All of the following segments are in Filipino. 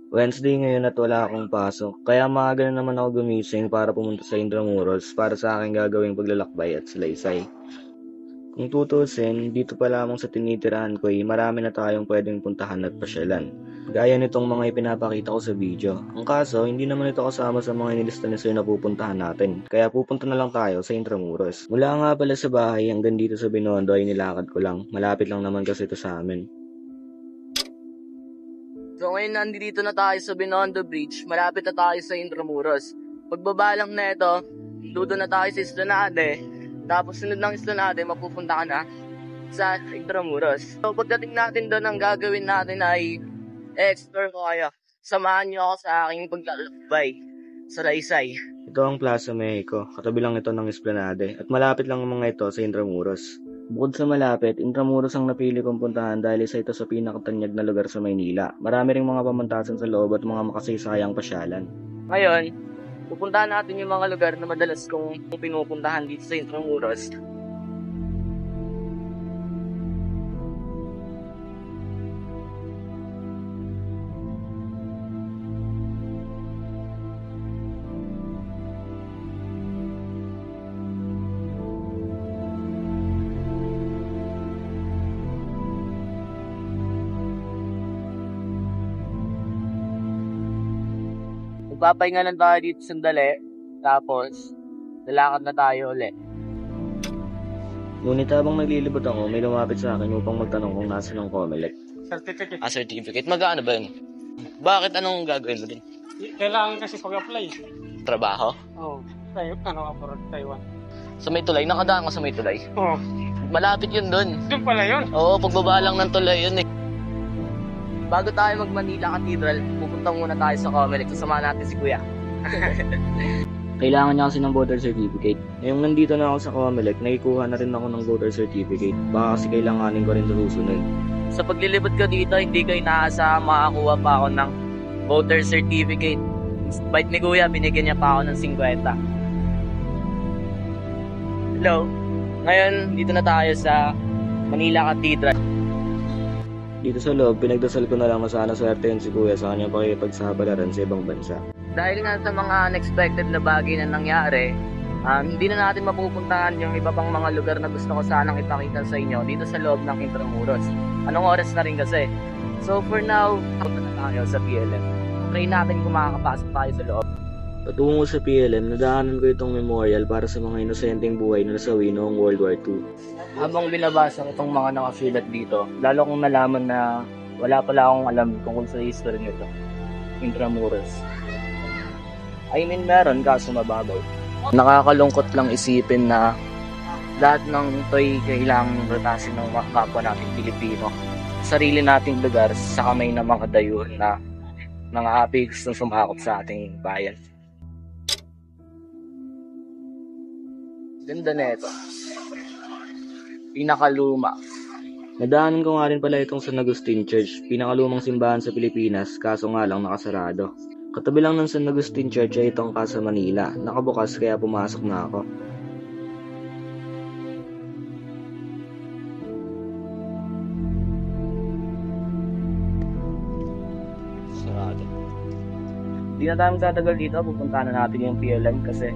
Wednesday ngayon at wala akong pasok, kaya maaga na naman ako gumising para pumunta sa Intramuros para sa aking gagawing paglalakbay at salaysay. Kung tutusin, dito pa lamang sa tinitirahan ko marami na tayong pwedeng puntahan at pasyalan. Gaya nitong mga ipinapakita ko sa video. Ang kaso, hindi naman ito kasama sa mga inilista ni Sir na pupuntahan natin, kaya pupunta na lang tayo sa Intramuros. Mula nga pala sa bahay hanggang dito sa Binondo ay nilakad ko lang, malapit lang naman kasi ito sa amin. So ngayon nandito na tayo sa Binondo Bridge, malapit na tayo sa Intramuros. Pagbaba lang na ito, dudo na tayo sa Esplanade, tapos sunod ng Esplanade, mapupunta ka na sa Intramuros. So pagdating natin doon, ang gagawin natin ay explore ko kayo. Samahan niyo ako sa aking paglalakbay sa Laysay. Ito ang Plaza Mexico, katabi lang ito ng Esplanade, at malapit lang ang mga ito sa Intramuros. Bukod sa malapit, Intramuros ang napili kong puntahan dahil isa ito sa pinakatanyag na lugar sa Maynila. Marami ring mga pamantasan sa loob at mga makasaysayang pasyalan. Ngayon, pupuntahan natin yung mga lugar na madalas kong pinupuntahan dito sa Intramuros. Magpapahinga lang tayo dito sandali, tapos lalakad na tayo ulit. Ngunit habang naglilibot ako, may lumapit sa akin upang magtanong kung nasa ng Comelec. Certificate. Certificate. Magkano ba yun? Bakit anong gagawin mo din? Kailangan kasi pag-apply. Trabaho? Oo. Abroad, Taiwan. Sa may tulay? Nakadaan ko sa may tulay. Oo. Malapit yun dun. Doon pala yun. Oo, pagbaba lang ng tulay yun eh. Bago tayo mag-Manila Cathedral, pupunta muna tayo sa Comelec. Sasamahan natin si Kuya. Kailangan niya kasi ng voter certificate. Ngayong nandito na ako sa Comelec, nakikuha na rin ako ng voter certificate. Baka kasi kailanganin ko rin sa susunod. Sa paglilibot ko dito, hindi ko inaasahan makakuha pa ako ng voter certificate. Bait ni Kuya, binigyan niya pa ako ng 50. Hello. Ngayon, dito na tayo sa Manila Cathedral. Dito sa loob, pinagdasal ko na lang na sana swerte yun si Kuya sa kanyang pakikipagsabalaran sa ibang bansa. Dahil nga sa mga unexpected na bagay na nangyari, hindi na natin mapupuntahan yung iba pang mga lugar na gusto ko sanang ipakita sa inyo dito sa loob ng Intramuros. Anong oras na rin kasi? So for now, punta na tayo sa PLM. Try natin kung makakapasok tayo sa loob. Patungo sa PLM, nadaanan ko itong memorial para sa mga inosenteng buhay na nasawi noong World War II. Habang binabasa ko itong mga nakasulat dito, lalo kong nalaman na wala pala akong alam tungkol sa history nito. Intramuros. I mean, meron kaso mababaw. Nakakalungkot lang isipin na lahat ng ito'y kailangang ratasin ng mga kapwa nating Pilipino. Sarili nating lugar sa kamay ng mga dayuhan na mga api gustong sumakop sa ating bayan. Ganda na ito. Pinakaluma. Nadaanan ko nga rin pala itong San Agustin Church, pinakalumang simbahan sa Pilipinas, kaso nga lang nakasarado. Katabi lang ng San Agustin Church ay itong Casa Manila, nakabukas kaya pumasok na ako. Sarado. Hindi na tayo magtatagal dito, pupuntahan na natin yung PLM kasi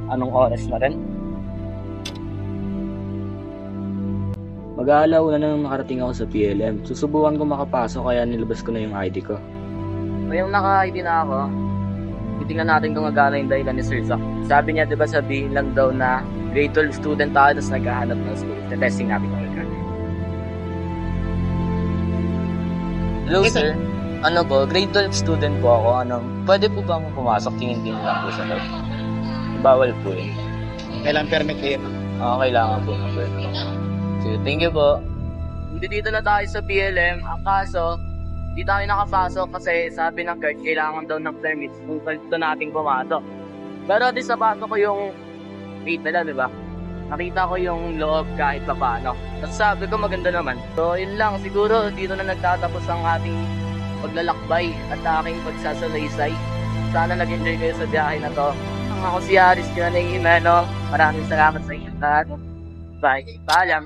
anong oras na rin. Mag-aalaw na nang nakarating ako sa PLM. Susubukan ko makapasok kaya nilabas ko na yung ID ko. Ngayong naka-ID na ako, titingnan natin kung magana yung dahilan ni Sir Zach. Sabi niya, diba sabihin lang daw na grade 12 student tayo tapos naghahanap ng school. Testing natin kung magana. Hello sir. Ano po, grade 12 student po ako. Pwede po ba akong pumasok? Tingin-tingin lang po sa loob. Bawal po eh. Kailangan permit kayo. Kailangan po ng permit. So, thank you po. Dito na tayo sa PLM. Ang kaso, di tayo nakapasok kasi sabi ng guard, kailangan daw ng permit kung gusto nating pumasok. Pero di sa pasok ko yung gate nila, di ba? Nakita ko yung loob kahit pa paano. Tapos sabi ko maganda naman. So yun lang, siguro dito na nagtatapos ang ating paglalakbay at aking pagsasalaysay. Sana nag-enjoy kayo sa biyahe na to. Ako si Aris Jonay Jimeno. Maraming salamat sa inyo lahat. Bye. Paalam.